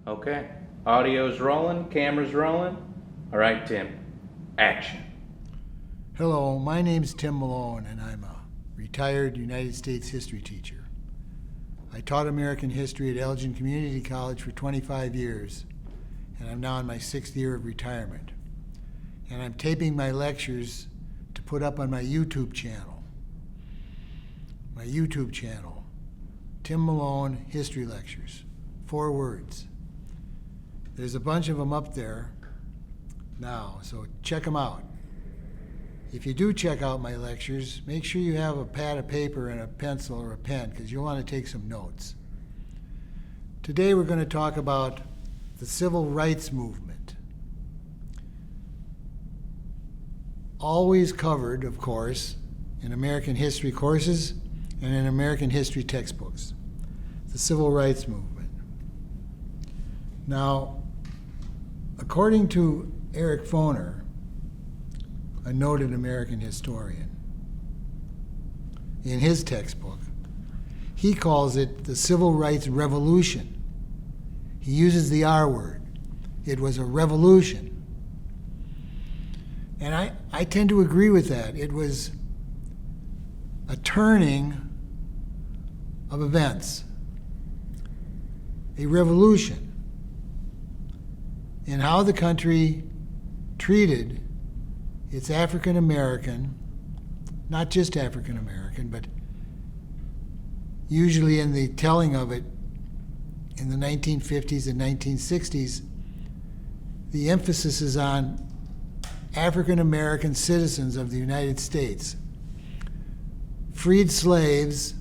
Okay. Audio's rolling, camera's rolling. All right, Tim. Action. Hello, my name's Tim Malone, and I'm a retired United States history teacher. I taught American history at Elgin Community College for 25 years, and I'm now in my 6th year of retirement. And I'm taping my lectures to put up on my YouTube channel. My YouTube channel, Tim Malone History Lectures, 4 words. There's a bunch of them up there now, so check them out. If you do check out my lectures, make sure you have a pad of paper and a pencil or a pen, because you'll want to take some notes. Today we're going to talk about the civil rights movement. Always covered, of course, in American history courses and in American history textbooks. The civil rights movement. Now, according to Eric Foner, a noted American historian, in his textbook, he calls it the Civil Rights Revolution. He uses the R word. It was a revolution. And I tend to agree with that. It was a turning of events, a revolution in how the country treated its African American, not just African American, but usually in the telling of it in the 1950s and 1960s, the emphasis is on African American citizens of the United States, freed slaves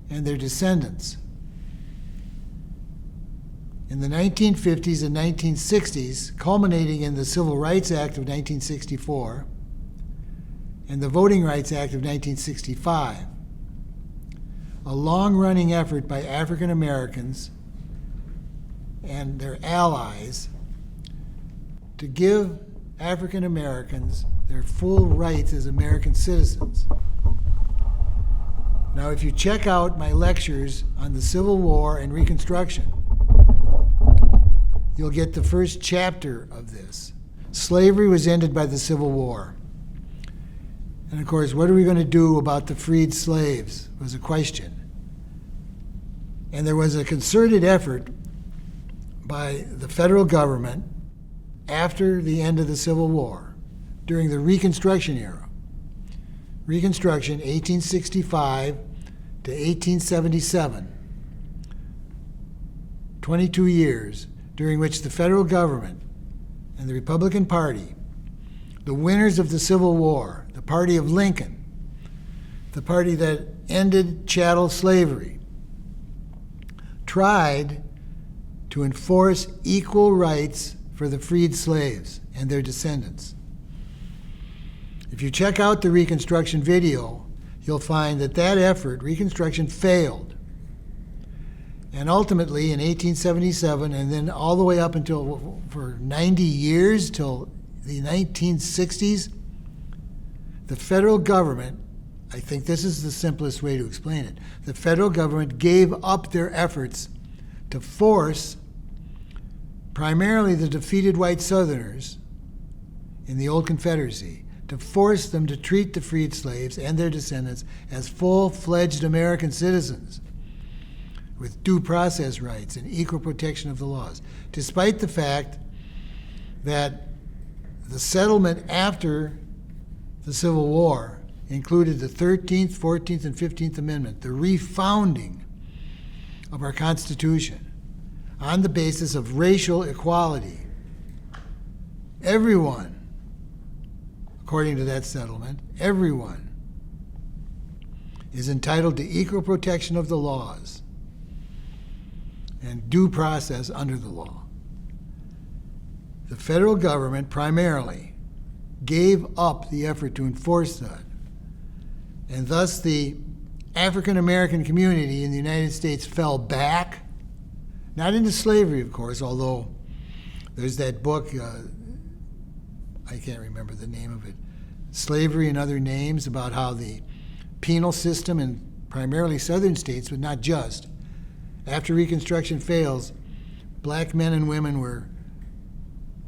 and their descendants. In the 1950s and 1960s, culminating in the Civil Rights Act of 1964 and the Voting Rights Act of 1965, a long-running effort by African Americans and their allies to give African Americans their full rights as American citizens. Now, if you check out my lectures on the Civil War and Reconstruction, you'll get the first chapter of this. Slavery was ended by the Civil War. And of course, what are we going to do about the freed slaves was a question. And there was a concerted effort by the federal government after the end of the Civil War, during the Reconstruction era. Reconstruction, 1865 to 1877, 22 years, during which the federal government and the Republican Party, the winners of the Civil War, the party of Lincoln, the party that ended chattel slavery, tried to enforce equal rights for the freed slaves and their descendants. If you check out the Reconstruction video, you'll find that that effort, Reconstruction, failed. And ultimately, in 1877, and then all the way up until for 90 years, till the 1960s, the federal government, I think this is the simplest way to explain it, the federal government gave up their efforts to force primarily the defeated white Southerners in the old Confederacy, to force them to treat the freed slaves and their descendants as full-fledged American citizens with due process rights and equal protection of the laws, despite the fact that the settlement after the Civil War included the 13th, 14th, and 15th Amendment, the refounding of our Constitution on the basis of racial equality. Everyone, according to that settlement, everyone is entitled to equal protection of the laws and due process under the law. The federal government primarily gave up the effort to enforce that, and thus the African American community in the United States fell back, not into slavery, of course, although there's that book, I can't remember the name of it, Slavery and Other Names, about how the penal system in primarily southern states, but not just, after Reconstruction fails, black men and women were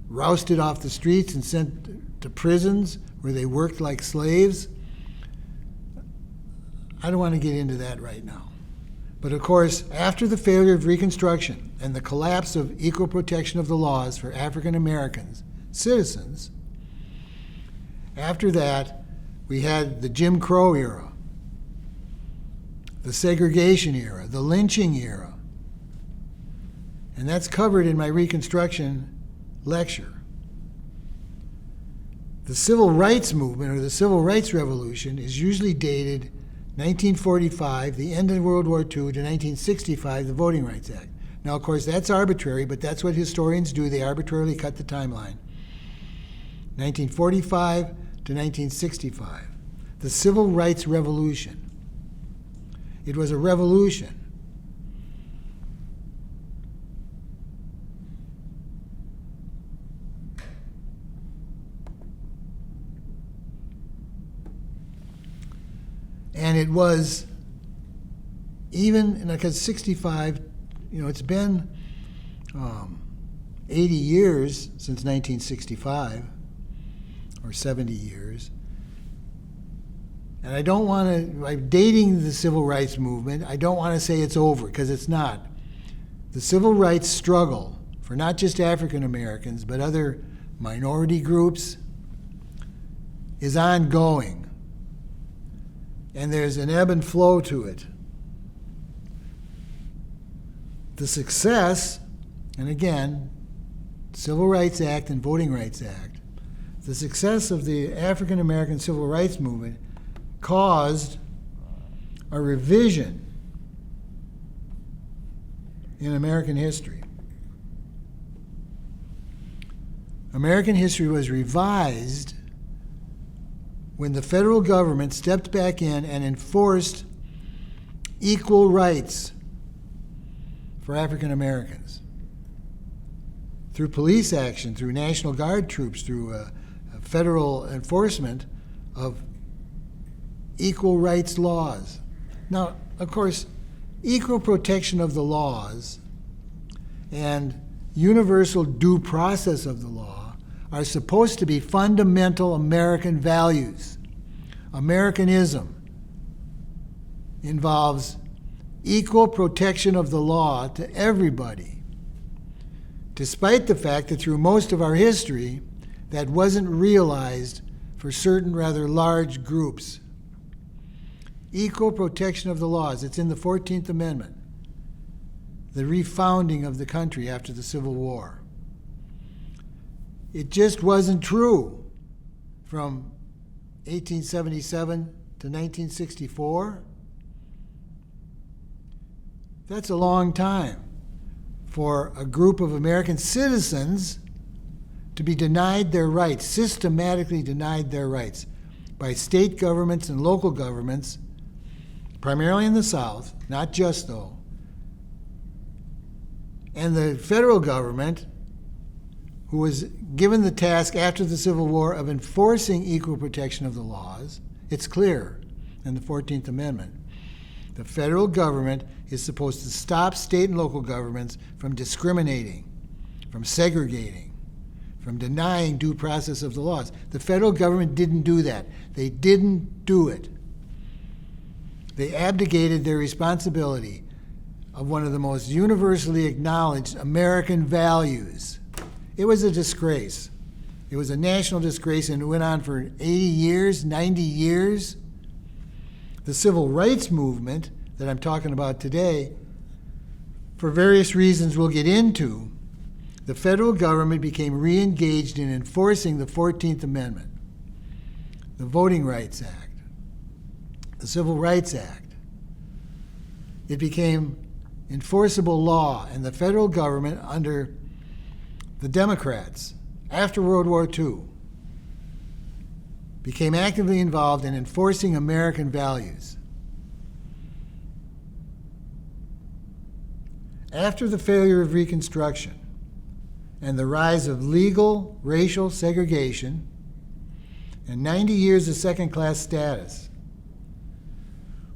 rousted off the streets and sent to prisons where they worked like slaves. I don't want to get into that right now. But of course, after the failure of Reconstruction and the collapse of equal protection of the laws for African Americans, citizens, after that, we had the Jim Crow era, the segregation era, the lynching era. And that's covered in my Reconstruction lecture. The Civil Rights Movement, or the Civil Rights Revolution, is usually dated 1945, the end of World War II, to 1965, the Voting Rights Act. Now, of course, that's arbitrary, but that's what historians do. They arbitrarily cut the timeline. 1945 to 1965, the Civil Rights Revolution. It was a revolution. And it was even, because 65, it's been 80 years since 1965, or 70 years. And I don't want to, by dating the civil rights movement, I don't want to say it's over, because it's not. The civil rights struggle for not just African Americans, but other minority groups is ongoing. And there's an ebb and flow to it. The success, and again, Civil Rights Act and Voting Rights Act, the success of the African American Civil Rights Movement caused a revision in American history. American history was revised when the federal government stepped back in and enforced equal rights for African Americans through police action, through National Guard troops, through federal enforcement of equal rights laws. Now, of course, equal protection of the laws and universal due process of the law are supposed to be fundamental American values. Americanism involves equal protection of the law to everybody, despite the fact that through most of our history, that wasn't realized for certain rather large groups. Equal protection of the laws, it's in the 14th Amendment, the refounding of the country after the Civil War. It just wasn't true from 1877 to 1964. That's a long time for a group of American citizens to be denied their rights, systematically denied their rights by state governments and local governments, primarily in the South, not just though, and the federal government, who was given the task after the Civil War of enforcing equal protection of the laws. It's clear in the 14th Amendment. The federal government is supposed to stop state and local governments from discriminating, from segregating, from denying due process of the laws. The federal government didn't do that. They didn't do it. They abdicated their responsibility of one of the most universally acknowledged American values. It was a disgrace. It was a national disgrace, and it went on for 80 years, 90 years. The civil rights movement that I'm talking about today, for various reasons we'll get into, the federal government became re-engaged in enforcing the 14th Amendment, the Voting Rights Act, the Civil Rights Act. It became enforceable law, and the federal government under the Democrats, after World War II, became actively involved in enforcing American values. After the failure of Reconstruction and the rise of legal racial segregation and 90 years of second-class status,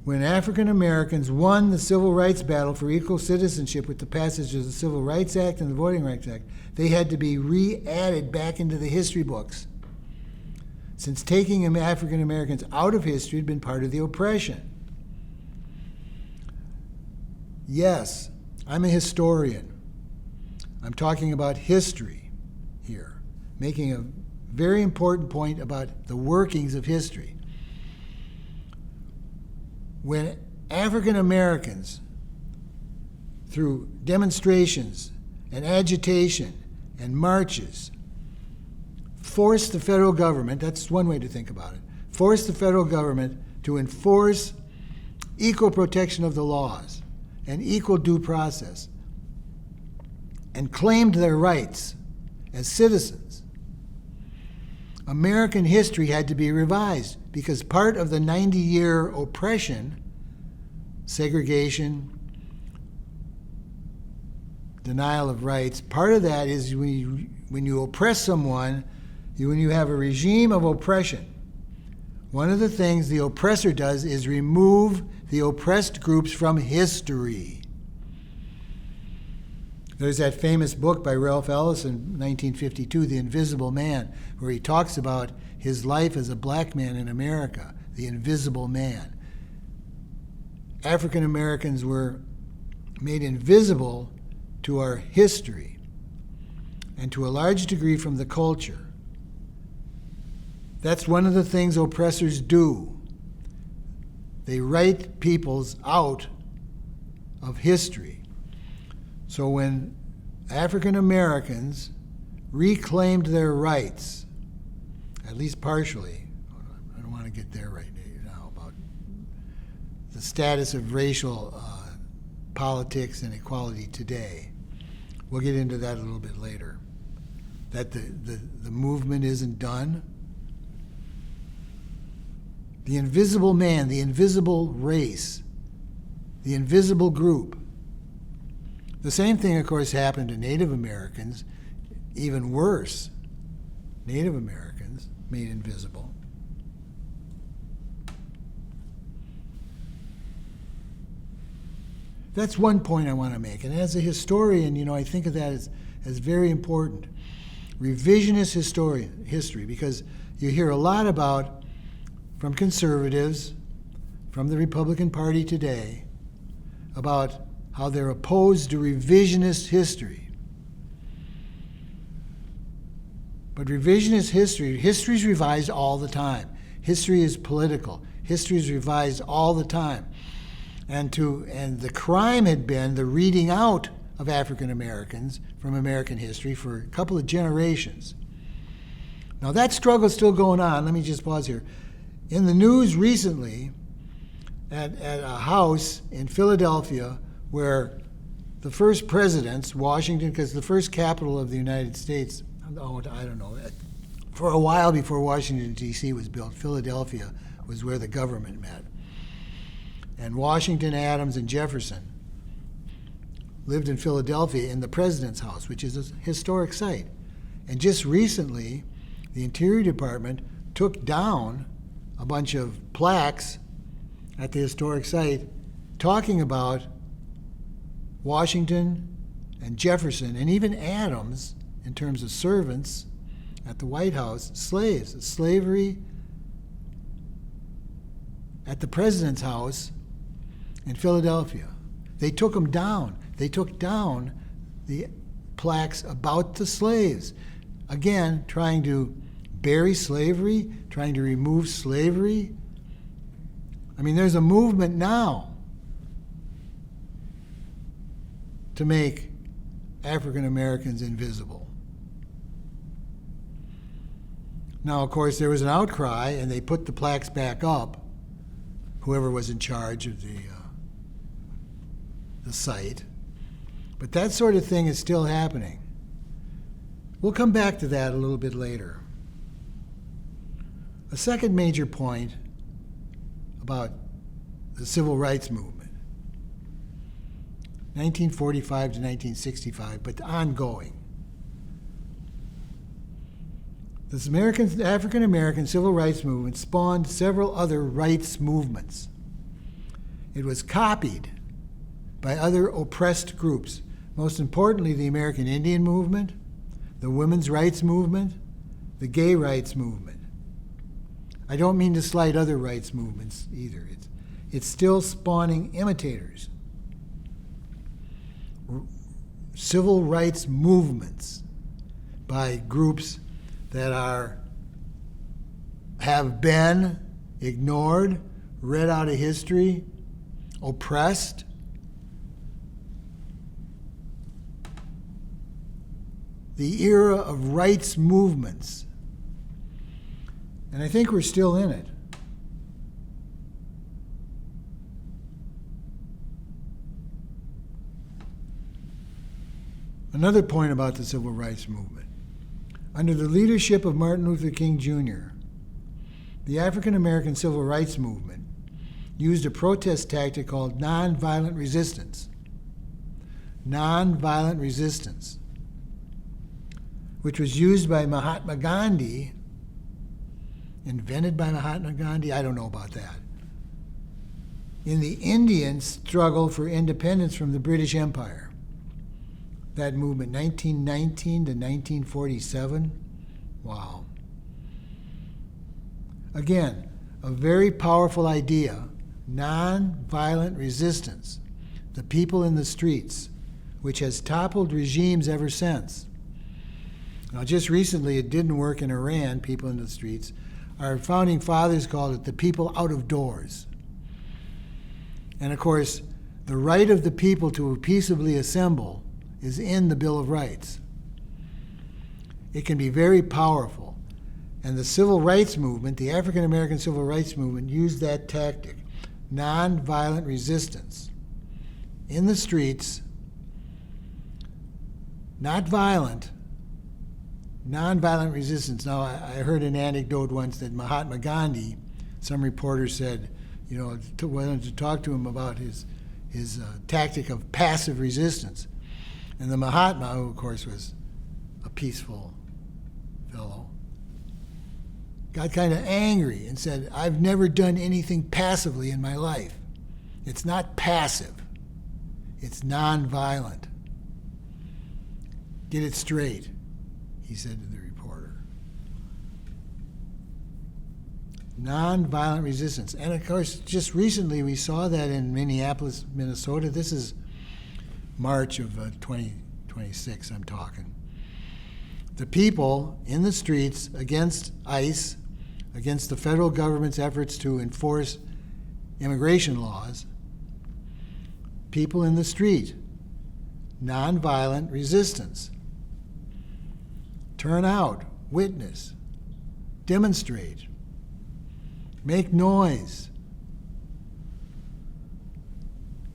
when African Americans won the civil rights battle for equal citizenship with the passage of the Civil Rights Act and the Voting Rights Act, they had to be re-added back into the history books, since taking African Americans out of history had been part of the oppression. Yes, I'm a historian. I'm talking about history here, making a very important point about the workings of history. When African Americans, through demonstrations and agitation and marches, forced the federal government, that's one way to think about it, forced the federal government to enforce equal protection of the laws and equal due process, and claimed their rights as citizens, American history had to be revised, because part of the 90-year oppression, segregation, denial of rights, part of that is when you oppress someone, when you have a regime of oppression, one of the things the oppressor does is remove the oppressed groups from history. There's that famous book by Ralph Ellison, 1952, The Invisible Man, where he talks about his life as a black man in America, the invisible man. African Americans were made invisible to our history and to a large degree from the culture. That's one of the things oppressors do. They write peoples out of history. So when African Americans reclaimed their rights, at least partially, I don't want to get there right now about the status of racial politics and equality today. We'll get into that a little bit later. That the movement isn't done. The invisible man, the invisible race, the invisible group. The same thing, of course, happened to Native Americans, even worse. Native Americans made invisible. That's one point I want to make. And as a historian, I think of that as very important. Revisionist history, because you hear a lot about, from conservatives, from the Republican Party today, about how they're opposed to revisionist history. But revisionist history's revised all the time. History is political. History is revised all the time. And the crime had been the reading out of African Americans from American history for a couple of generations. Now that struggle's still going on. Let me just pause here. In the news recently, at a house in Philadelphia, where the first presidents, Washington, because the first capital of the United States, I don't know, for a while before Washington, D.C. was built, Philadelphia was where the government met. And Washington, Adams, and Jefferson lived in Philadelphia in the president's house, which is a historic site. And just recently, the Interior Department took down a bunch of plaques at the historic site talking about Washington and Jefferson, and even Adams, in terms of servants at the White House, slaves, slavery at the president's house in Philadelphia. They took them down. They took down the plaques about the slaves. Again, trying to bury slavery, trying to remove slavery. I mean, there's a movement now to make African Americans invisible. Now, of course, there was an outcry, and they put the plaques back up, whoever was in charge of the site. But that sort of thing is still happening. We'll come back to that a little bit later. A second major point about the civil rights movement, 1945 to 1965, but ongoing. This African-American civil rights movement spawned several other rights movements. It was copied by other oppressed groups, most importantly the American Indian movement, the women's rights movement, the gay rights movement. I don't mean to slight other rights movements either. It's still spawning imitators. Civil rights movements by groups that have been ignored, read out of history, oppressed. The era of rights movements. And I think we're still in it. Another point about the civil rights movement. Under the leadership of Martin Luther King Jr., the African American civil rights movement used a protest tactic called nonviolent resistance. Nonviolent resistance, which was used by Mahatma Gandhi, invented by Mahatma Gandhi, I don't know about that, in the Indian struggle for independence from the British Empire. That movement, 1919 to 1947, wow. Again, a very powerful idea, nonviolent resistance, the people in the streets, which has toppled regimes ever since. Now, just recently, it didn't work in Iran, people in the streets. Our founding fathers called it the people out of doors. And of course, the right of the people to peaceably assemble is in the Bill of Rights. It can be very powerful. And the civil rights movement, the African American civil rights movement, used that tactic, nonviolent resistance. In the streets, not violent, nonviolent resistance. Now, I heard an anecdote once that Mahatma Gandhi, some reporter said, wanted to talk to him about his tactic of passive resistance. And the Mahatma, who of course was a peaceful fellow, got kind of angry and said, I've never done anything passively in my life. It's not passive. It's nonviolent. Get it straight, he said to the reporter. Nonviolent resistance. And of course, just recently we saw that in Minneapolis, Minnesota. This is March of 2026, I'm talking. The people in the streets against ICE, against the federal government's efforts to enforce immigration laws, people in the street, nonviolent resistance. Turn out, witness, demonstrate, make noise.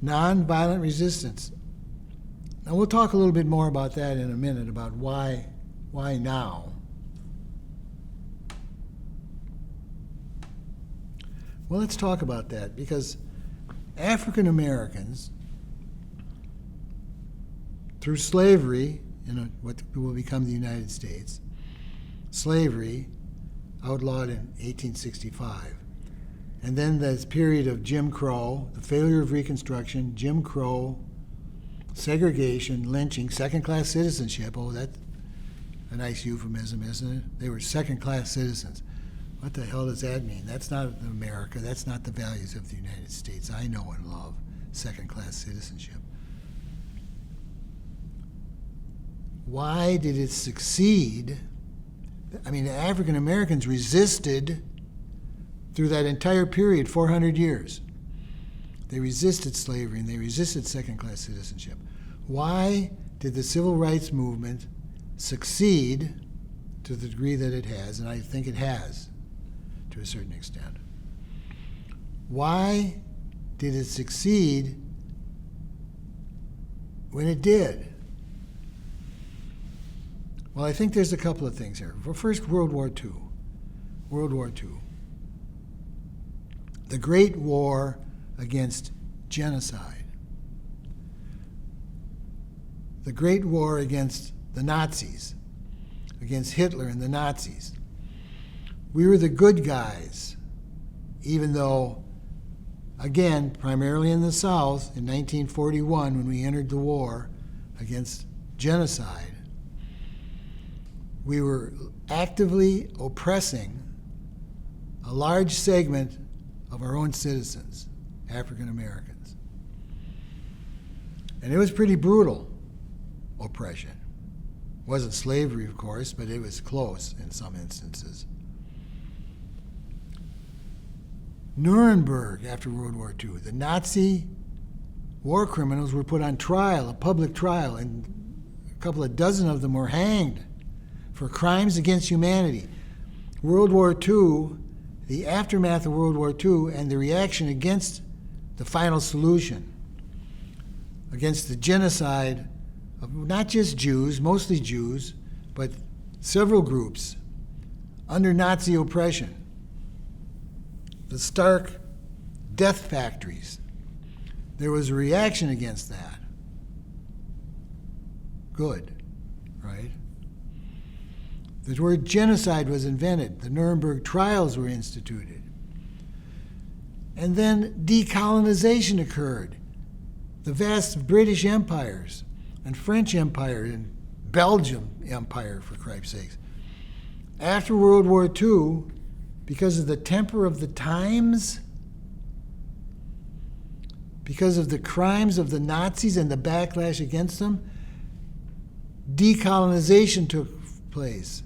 Nonviolent resistance. Now we'll talk a little bit more about that in a minute, about why now. Well, let's talk about that, because African Americans, through slavery, in what will become the United States, slavery outlawed in 1865, and then this period of Jim Crow, the failure of Reconstruction, Jim Crow, segregation, lynching, second-class citizenship. Oh, that's a nice euphemism, isn't it? They were second-class citizens. What the hell does that mean? That's not America. That's not the values of the United States. I know and love second-class citizenship. Why did it succeed? I mean, the African Americans resisted through that entire period, 400 years. They resisted slavery and they resisted second-class citizenship. Why did the civil rights movement succeed to the degree that it has? And I think it has, to a certain extent. Why did it succeed when it did? Well, I think there's a couple of things here. First, World War II. World War II. The Great War against genocide. The Great War against the Nazis, against Hitler and the Nazis. We were the good guys, even though again, primarily in the South, in 1941, when we entered the war against genocide, we were actively oppressing a large segment of our own citizens, African Americans. And it was pretty brutal oppression. It wasn't slavery, of course, but it was close in some instances. Nuremberg, after World War II, the Nazi war criminals were put on trial, a public trial, and a couple of dozen of them were hanged for crimes against humanity. World War II, the aftermath of World War II, and the reaction against the final solution, against the genocide of not just Jews, mostly Jews, but several groups under Nazi oppression. The stark death factories. There was a reaction against that. Good, right? The word genocide was invented. The Nuremberg trials were instituted. And then decolonization occurred. The vast British empires and French Empire and Belgium Empire, for Christ's sakes. After World War II, because of the temper of the times, because of the crimes of the Nazis and the backlash against them, decolonization took place.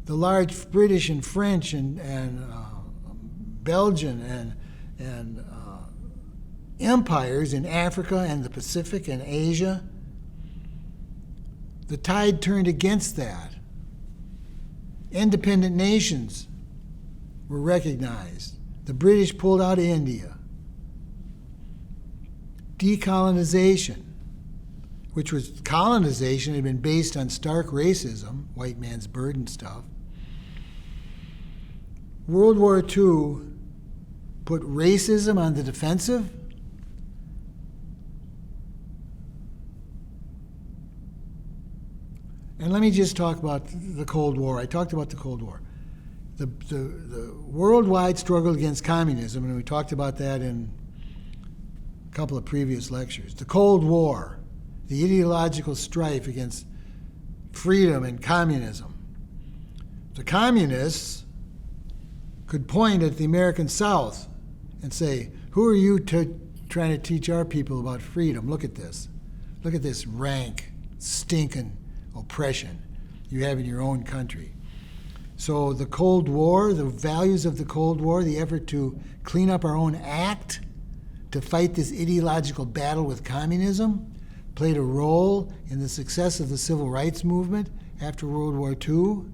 The large British and French and Belgian and empires in Africa and the Pacific and Asia, the tide turned against that. Independent nations were recognized. The British pulled out of India. Decolonization, which was colonization, had been based on stark racism, white man's burden stuff. World War II put racism on the defensive. And let me just talk about the Cold War. I talked about the Cold War. The worldwide struggle against communism, and we talked about that in a couple of previous lectures. The Cold War, the ideological strife against freedom and communism. The communists could point at the American South and say, who are you trying to teach our people about freedom? Look at this. Look at this rank, stinking oppression you have in your own country. So the Cold War, the values of the Cold War, the effort to clean up our own act, to fight this ideological battle with communism, played a role in the success of the civil rights movement after World War II.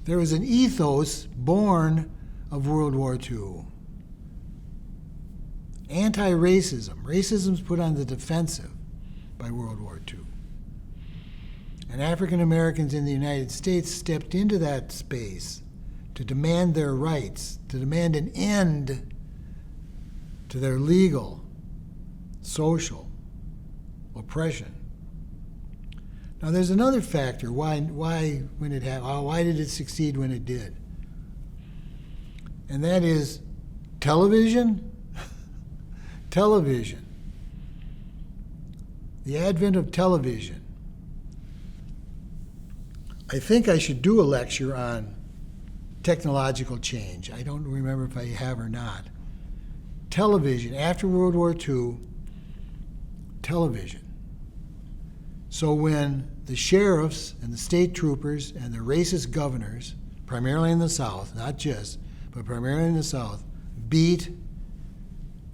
There was an ethos born of World War II. Anti-racism. Racism's put on the defensive by World War II. And African Americans in the United States stepped into that space to demand their rights, to demand an end to their legal, social oppression. Now, there's another factor why when it happened, why did it succeed when it did? And that is television. Television. The advent of television. I think I should do a lecture on technological change. I don't remember if I have or not. Television, after World War II, television. So when the sheriffs and the state troopers and the racist governors, primarily in the South, not just, but primarily in the South, beat,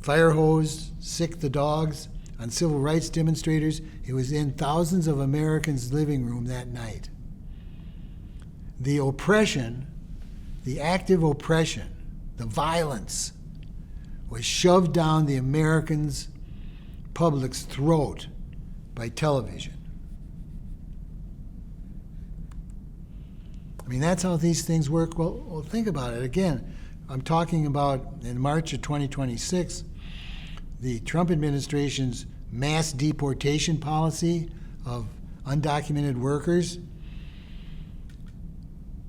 fire hosed, sicked the dogs on civil rights demonstrators, it was in thousands of Americans' living room that night. The oppression, the active oppression, the violence was shoved down the Americans' public's throat by television. I mean, that's how these things work. Well, think about it. Again, I'm talking about in March of 2026, the Trump administration's mass deportation policy of undocumented workers.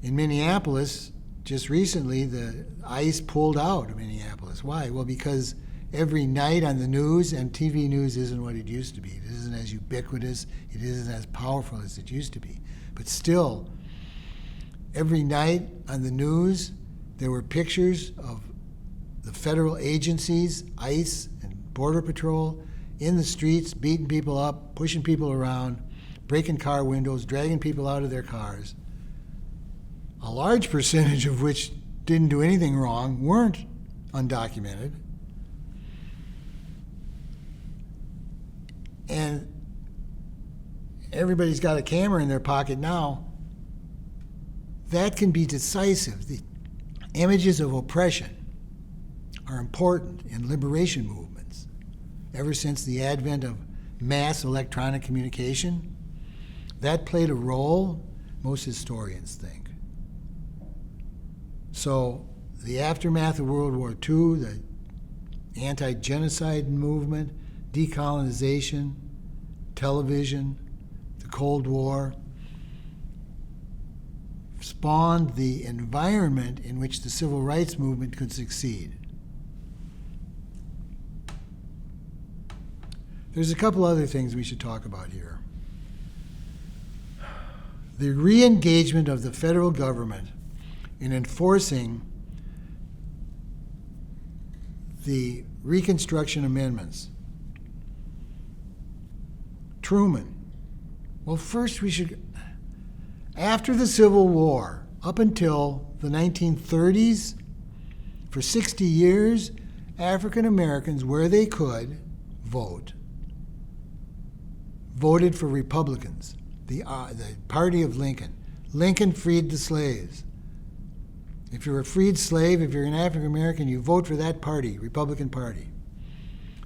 In Minneapolis, just recently, the ICE pulled out of Minneapolis. Why? Well, because every night on the news, and TV news isn't what it used to be. It isn't as ubiquitous. It isn't as powerful as it used to be. But still, every night on the news, there were pictures of the federal agencies, ICE and Border Patrol, in the streets, beating people up, pushing people around, breaking car windows, dragging people out of their cars. A large percentage of which didn't do anything wrong, weren't undocumented. And everybody's got a camera in their pocket now. That can be decisive. The images of oppression are important in liberation movements. Ever since the advent of mass electronic communication, that played a role, most historians think. So the aftermath of World War II, the anti-genocide movement, decolonization, television, the Cold War, spawned the environment in which the civil rights movement could succeed. There's a couple other things we should talk about here. The re-engagement of the federal government in enforcing the Reconstruction Amendments. Truman. Well, first we should, after the Civil War, up until the 1930s, for 60 years, African Americans, where they could, voted for Republicans, the party of Lincoln. Lincoln freed the slaves. If you're a freed slave, if you're an African American, you vote for that party, Republican Party.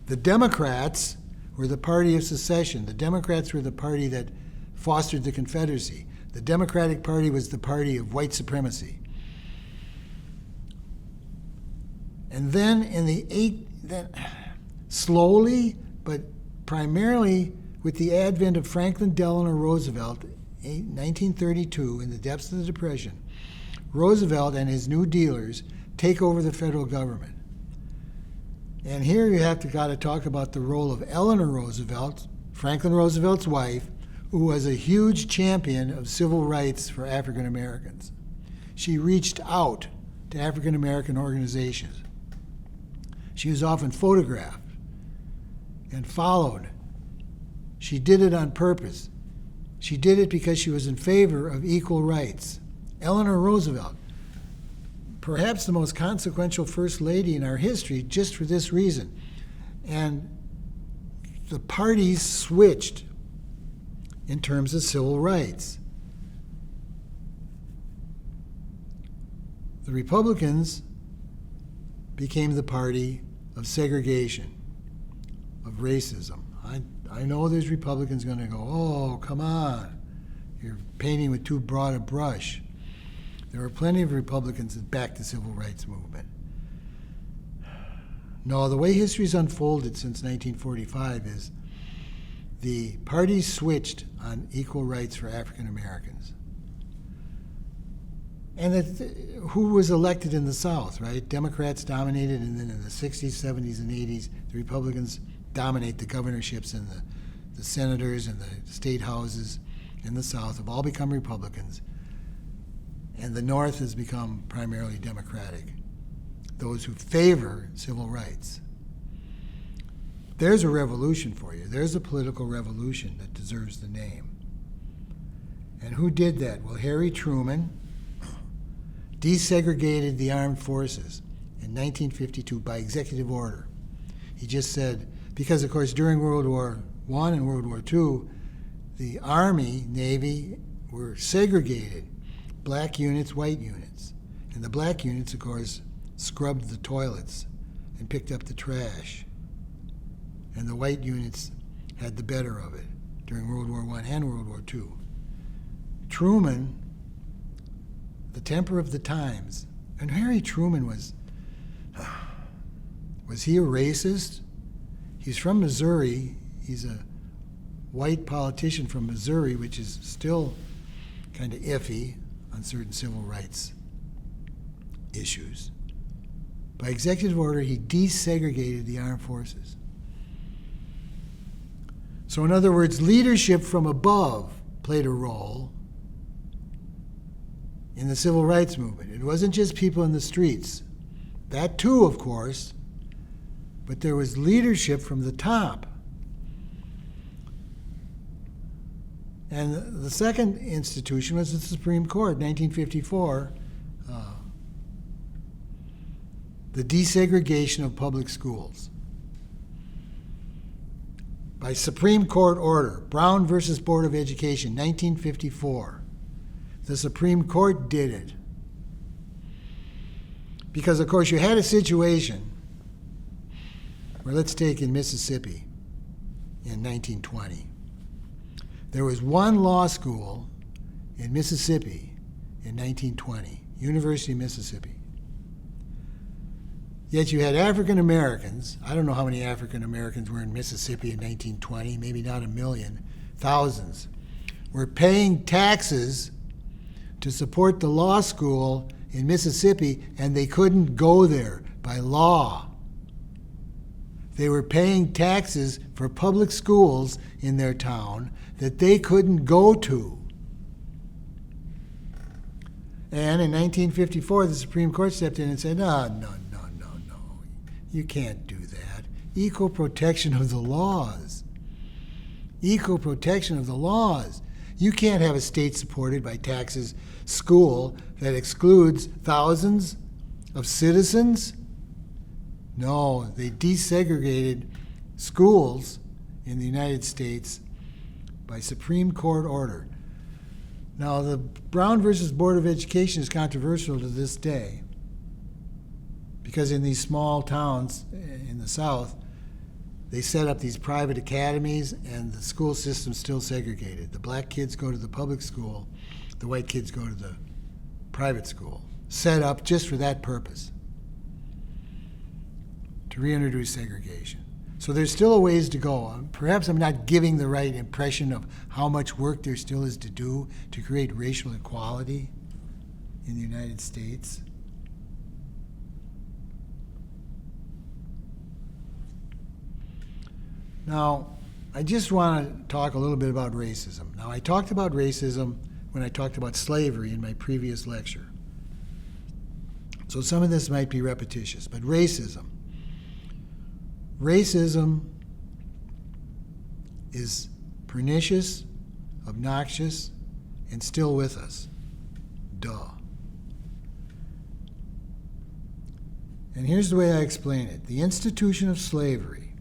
The Democrats were the party of secession. The Democrats were the party that fostered the Confederacy. The Democratic Party was the party of white supremacy. And then slowly, but primarily with the advent of Franklin Delano Roosevelt in 1932, in the depths of the Depression, Roosevelt and his New Dealers take over the federal government. And here you have to talk about the role of Eleanor Roosevelt, Franklin Roosevelt's wife, who was a huge champion of civil rights for African Americans. She reached out to African American organizations. She was often photographed and followed. She did it on purpose. She did it because she was in favor of equal rights. Eleanor Roosevelt, perhaps the most consequential first lady in our history, just for this reason. And the parties switched in terms of civil rights. The Republicans became the party of segregation, of racism. I know there's Republicans going to go, oh, come on, you're painting with too broad a brush. There were plenty of Republicans that backed the civil rights movement. No, the way history's unfolded since 1945 is the parties switched on equal rights for African Americans. And who was elected in the South, right? Democrats dominated, and then in the 60s, 70s, and 80s, the Republicans dominate the governorships, and the senators and the state houses in the South have all become Republicans. And the North has become primarily Democratic, those who favor civil rights. There's a revolution for you. There's a political revolution that deserves the name. And who did that? Well, Harry Truman desegregated the armed forces in 1952 by executive order. He just said, because of course during World War I and World War II, the Army, Navy were segregated. Black units, white units. And the black units, of course, scrubbed the toilets and picked up the trash. And the white units had the better of it during World War I and World War II. Truman, the temper of the times, and Harry Truman was he a racist? He's from Missouri. He's a white politician from Missouri, which is still kind of iffy on certain civil rights issues. By executive order, he desegregated the armed forces. So in other words, leadership from above played a role in the civil rights movement. It wasn't just people in the streets. That too, of course, but there was leadership from the top. And the second institution was the Supreme Court, 1954, the desegregation of public schools. By Supreme Court order, Brown versus Board of Education, 1954. The Supreme Court did it. Because, of course, you had a situation where, let's take in Mississippi in 1920. There was one law school in Mississippi in 1920, University of Mississippi. Yet you had African Americans, I don't know how many African Americans were in Mississippi in 1920, maybe not 1 million, thousands, were paying taxes to support the law school in Mississippi, and they couldn't go there by law. They were paying taxes for public schools in their town that they couldn't go to. And in 1954, the Supreme Court stepped in and said, no, you can't do that. Equal protection of the laws. Equal protection of the laws. You can't have a state-supported by taxes school that excludes thousands of citizens. No, they desegregated schools in the United States by Supreme Court order. Now, the Brown versus Board of Education is controversial to this day because in these small towns in the South, they set up these private academies and the school system's still segregated. The black kids go to the public school, the white kids go to the private school, set up just for that purpose, to reintroduce segregation. So there's still a ways to go. Perhaps I'm not giving the right impression of how much work there still is to do to create racial equality in the United States. Now, I just want to talk a little bit about racism. Now, I talked about racism when I talked about slavery in my previous lecture. So some of this might be repetitious, but racism. Racism is pernicious, obnoxious, and still with us. Duh. And here's the way I explain it. The institution of slavery,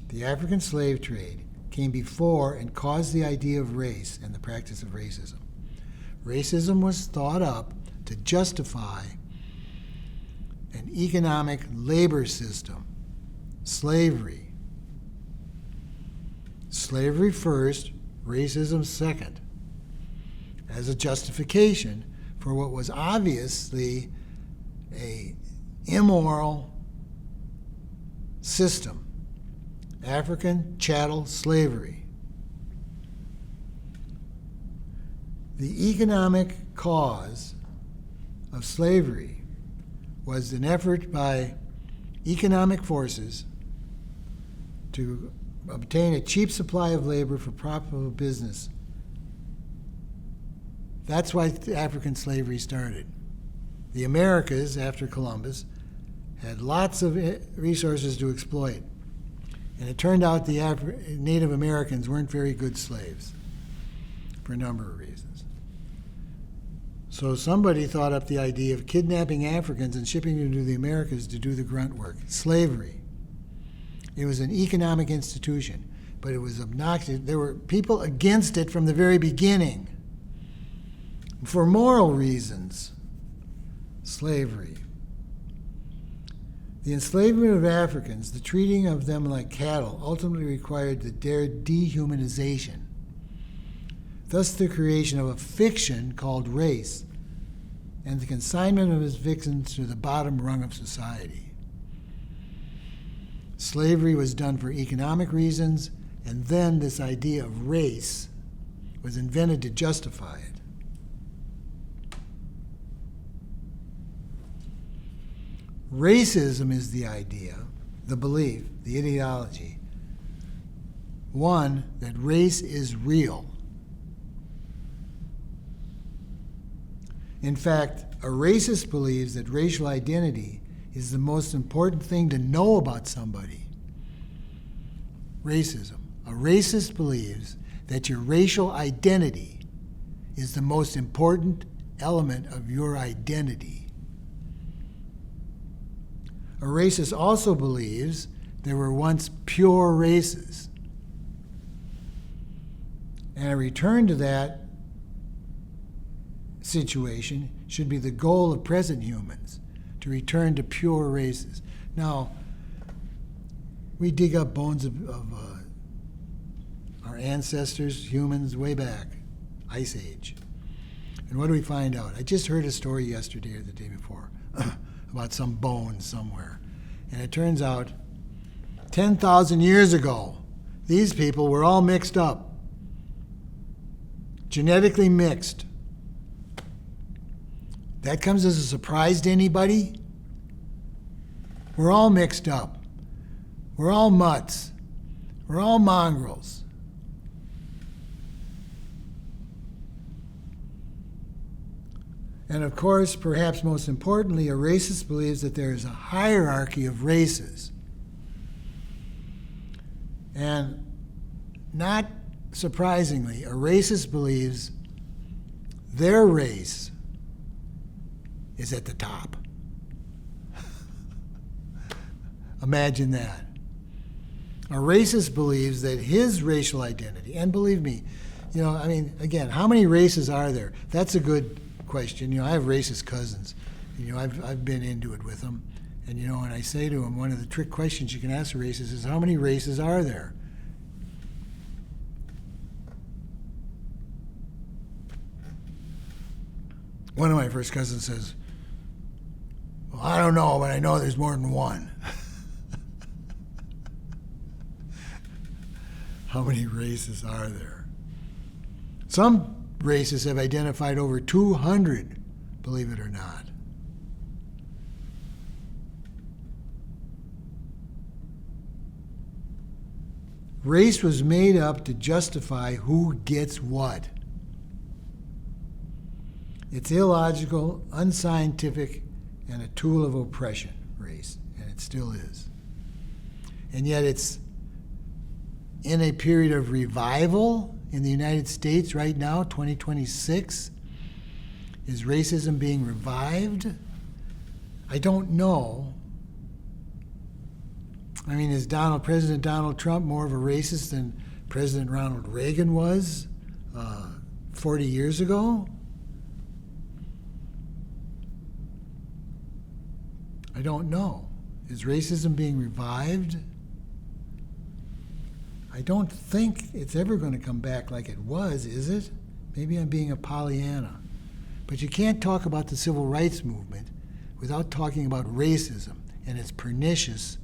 the African slave trade, came before and caused the idea of race and the practice of racism. Racism was thought up to justify an economic labor system, slavery. Slavery first, racism second, as a justification for what was obviously an immoral system. African chattel slavery. The economic cause of slavery was an effort by economic forces to obtain a cheap supply of labor for profitable business. That's why African slavery started. The Americas, after Columbus, had lots of resources to exploit. And it turned out the Native Americans weren't very good slaves for a number of reasons. So somebody thought up the idea of kidnapping Africans and shipping them to the Americas to do the grunt work. Slavery. It was an economic institution, but it was obnoxious. There were people against it from the very beginning. For moral reasons, slavery. The enslavement of Africans, the treating of them like cattle, ultimately required their dehumanization. Thus the creation of a fiction called race and the consignment of its victims to the bottom rung of society. Slavery was done for economic reasons, and then this idea of race was invented to justify it. Racism is the idea, the belief, the ideology, one, that race is real. In fact, a racist believes that racial identity is the most important thing to know about somebody. Racism. A racist believes that your racial identity is the most important element of your identity. A racist also believes there were once pure races. And a return to that situation should be the goal of present humans, to return to pure races. Now, we dig up bones of our ancestors, humans, way back, Ice Age. And what do we find out? I just heard a story yesterday or the day before about some bones somewhere. And it turns out 10,000 years ago, these people were all mixed up, genetically mixed. That comes as a surprise to anybody? We're all mixed up. We're all mutts. We're all mongrels. And of course, perhaps most importantly, a racist believes that there is a hierarchy of races. And not surprisingly, a racist believes their race is at the top. Imagine that. A racist believes that his racial identity, and believe me, again, how many races are there? That's a good question. I have racist cousins. I've been into it with them. And, when I say to them, one of the trick questions you can ask a racist is, how many races are there? One of my first cousins says, well, I don't know, but I know there's more than one. How many races are there? Some races have identified over 200, believe it or not. Race was made up to justify who gets what. It's illogical, unscientific, and a tool of oppression, race, and it still is. And yet it's in a period of revival in the United States right now, 2026. Is racism being revived? I don't know. Is President Donald Trump more of a racist than President Ronald Reagan was 40 years ago? I don't know. Is racism being revived? I don't think it's ever going to come back like it was, is it? Maybe I'm being a Pollyanna. But you can't talk about the civil rights movement without talking about racism and its pernicious,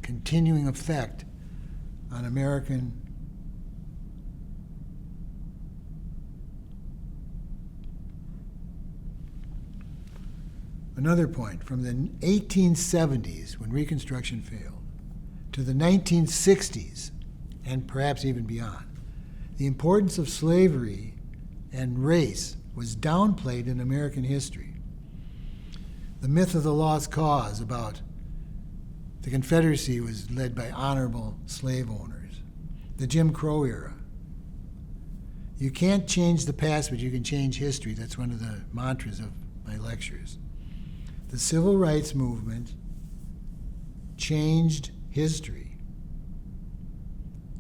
continuing effect on American Another point, from the 1870s, when Reconstruction failed, to the 1960s, and perhaps even beyond, the importance of slavery and race was downplayed in American history. The myth of the lost cause about the Confederacy was led by honorable slave owners. The Jim Crow era. You can't change the past, but you can change history. That's one of the mantras of my lectures. The civil rights movement changed history,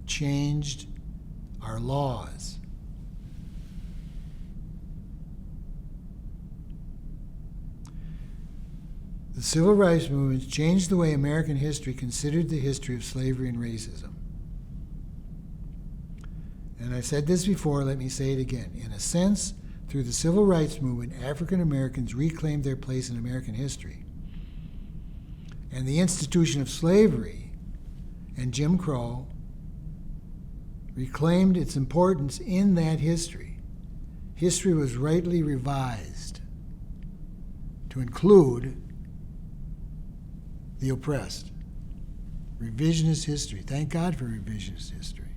changed our laws. The civil rights movement changed the way American history considered the history of slavery and racism. And I've said this before, let me say it again. In a sense, through the civil rights movement, African Americans reclaimed their place in American history. And the institution of slavery and Jim Crow reclaimed its importance in that history. History was rightly revised to include the oppressed. Revisionist history. Thank God for revisionist history.